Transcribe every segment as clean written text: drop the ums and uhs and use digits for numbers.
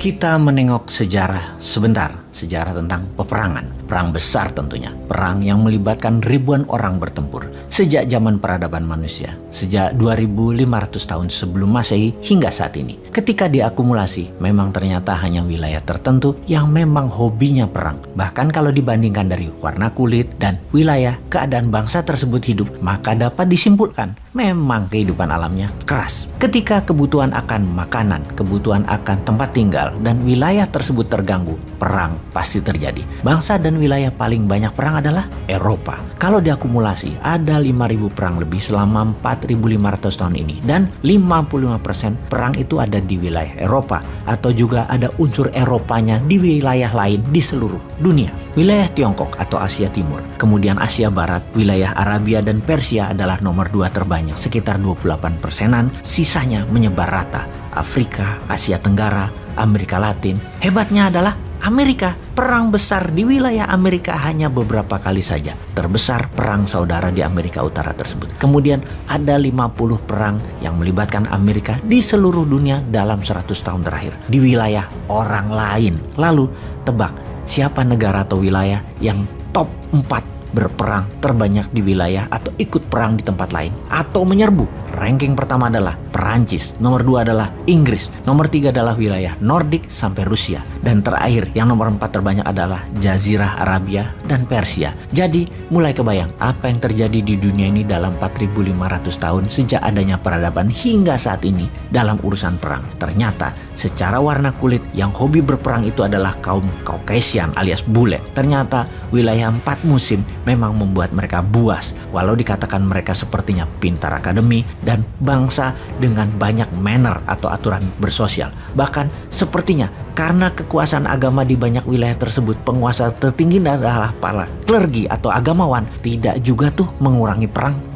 Kita menengok sejarah sebentar, sejarah tentang peperangan, perang besar tentunya, perang yang melibatkan ribuan orang bertempur sejak zaman peradaban manusia, sejak 2500 tahun sebelum Masehi hingga saat ini. Ketika diakumulasi, memang ternyata hanya wilayah tertentu yang memang hobinya perang. Bahkan kalau dibandingkan dari warna kulit dan wilayah keadaan bangsa tersebut hidup, maka dapat disimpulkan memang kehidupan alamnya keras. Ketika kebutuhan akan makanan, kebutuhan akan tempat tinggal, dan wilayah tersebut terganggu, perang pasti terjadi. Bangsa dan wilayah paling banyak perang adalah Eropa. Kalau diakumulasi, ada 5.000 perang lebih selama 4.500 tahun ini. Dan 55% perang itu ada di wilayah Eropa. Atau juga ada unsur Eropanya di wilayah lain di seluruh dunia. Wilayah Tiongkok atau Asia Timur, kemudian Asia Barat, wilayah Arabia dan Persia adalah nomor 2 terbanyak, sekitar 28%-an, sisanya menyebar rata. Afrika, Asia Tenggara, Amerika Latin. Hebatnya adalah Amerika. Perang besar di wilayah Amerika hanya beberapa kali saja. Terbesar perang saudara di Amerika Utara tersebut. Kemudian ada 50 perang yang melibatkan Amerika di seluruh dunia dalam 100 tahun terakhir di wilayah orang lain. Lalu tebak siapa negara atau wilayah yang top 4 berperang terbanyak di wilayah atau ikut perang di tempat lain atau menyerbu? Ranking pertama adalah Perancis, nomor 2 adalah Inggris, nomor 3 adalah wilayah Nordik sampai Rusia, dan terakhir yang nomor 4 terbanyak adalah Jazirah Arabia dan Persia. Jadi mulai kebayang apa yang terjadi di dunia ini dalam 4.500 tahun sejak adanya peradaban hingga saat ini dalam urusan perang. Ternyata secara warna kulit yang hobi berperang itu adalah kaum Caucasian alias bule. Ternyata wilayah 4 musim memang membuat mereka buas, walau dikatakan mereka sepertinya pintar akademi dan bangsa dengan banyak manner atau aturan bersosial. Bahkan sepertinya karena kekuasaan agama di banyak wilayah tersebut, penguasa tertinggi adalah para klergi atau agamawan, tidak juga tuh mengurangi perang.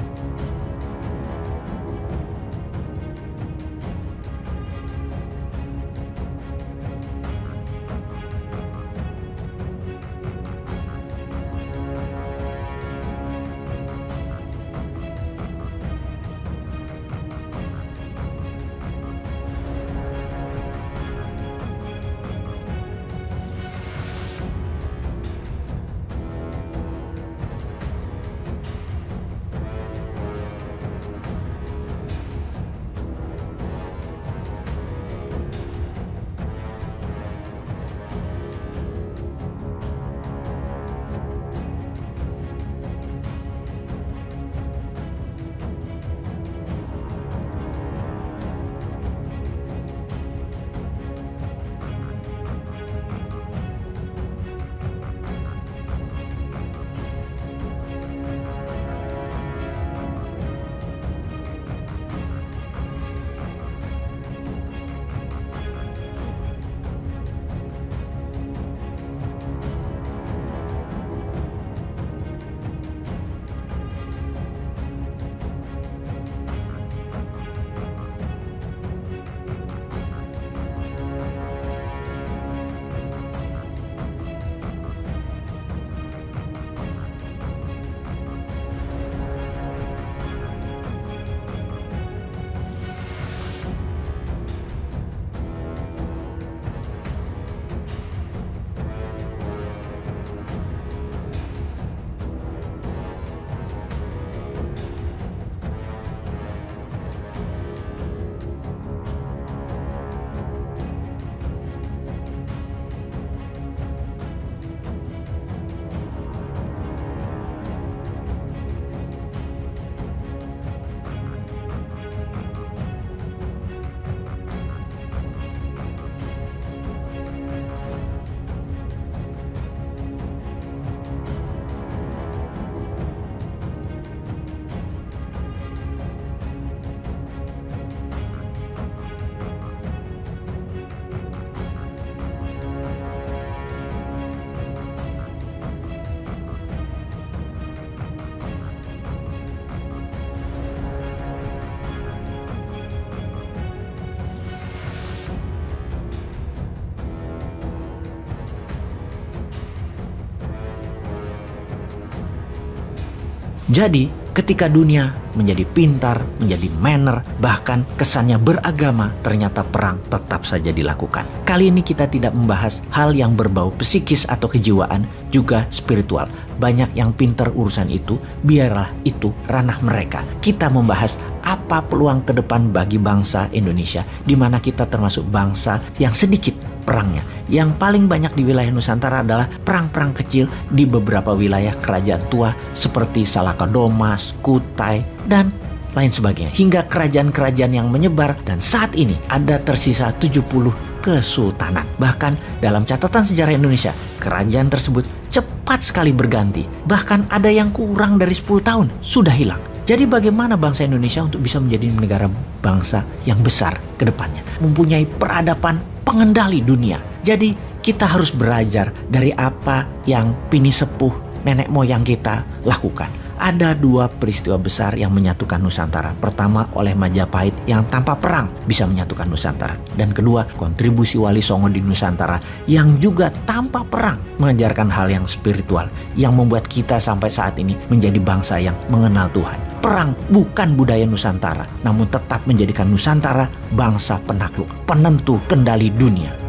Jadi, Ketika dunia menjadi pintar, menjadi manner, bahkan kesannya beragama, ternyata perang tetap saja dilakukan. Kali ini kita tidak membahas hal yang berbau psikis atau kejiwaan, juga spiritual. Banyak yang pintar urusan itu, biarlah itu ranah mereka. Kita membahas apa peluang ke depan bagi bangsa Indonesia, di mana kita termasuk bangsa yang sedikit perangnya. Yang paling banyak di wilayah Nusantara adalah perang-perang kecil di beberapa wilayah kerajaan tua seperti Salakadomas, Kutai, dan lain sebagainya. Hingga kerajaan-kerajaan yang menyebar, dan saat ini ada tersisa 70 kesultanan. Bahkan dalam catatan sejarah Indonesia, kerajaan tersebut cepat sekali berganti. Bahkan ada yang kurang dari 10 tahun sudah hilang. Jadi bagaimana bangsa Indonesia untuk bisa menjadi negara bangsa yang besar ke depannya? Mempunyai peradaban pengendali dunia. Jadi kita harus belajar dari apa yang pini sepuh nenek moyang kita lakukan. Ada dua peristiwa besar yang menyatukan Nusantara. Pertama, oleh Majapahit yang tanpa perang bisa menyatukan Nusantara. Dan kedua, kontribusi Wali Songo di Nusantara yang juga tanpa perang mengajarkan hal yang spiritual yang membuat kita sampai saat ini menjadi bangsa yang mengenal Tuhan. Perang bukan budaya Nusantara, namun tetap menjadikan Nusantara bangsa penakluk, penentu kendali dunia.